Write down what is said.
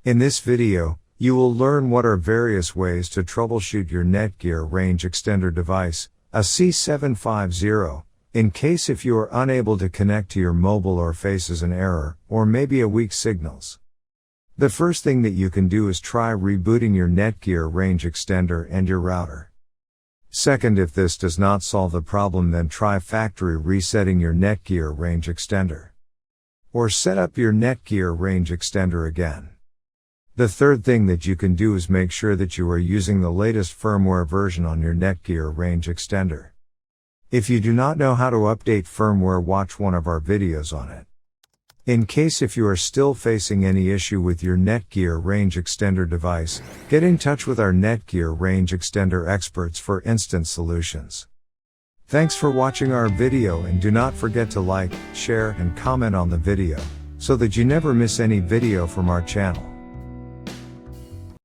In this video, you will learn what are various ways to troubleshoot your Netgear range extender device, AC750, in case if you are unable to connect to your mobile or faces an error, or maybe a weak signals. The first thing that you can do is try rebooting your Netgear range extender and your router. Second, if this does not solve the problem, then try factory resetting your Netgear range extender. Or set up your Netgear range extender again. The third thing that you can do is make sure that you are using the latest firmware version on your Netgear range extender. If you do not know how to update firmware, watch one of our videos on it. In case if you are still facing any issue with your Netgear range extender device, get in touch with our Netgear range extender experts for instant solutions. Thanks for watching our video, and do not forget to like, share and comment on the video, so that you never miss any video from our channel.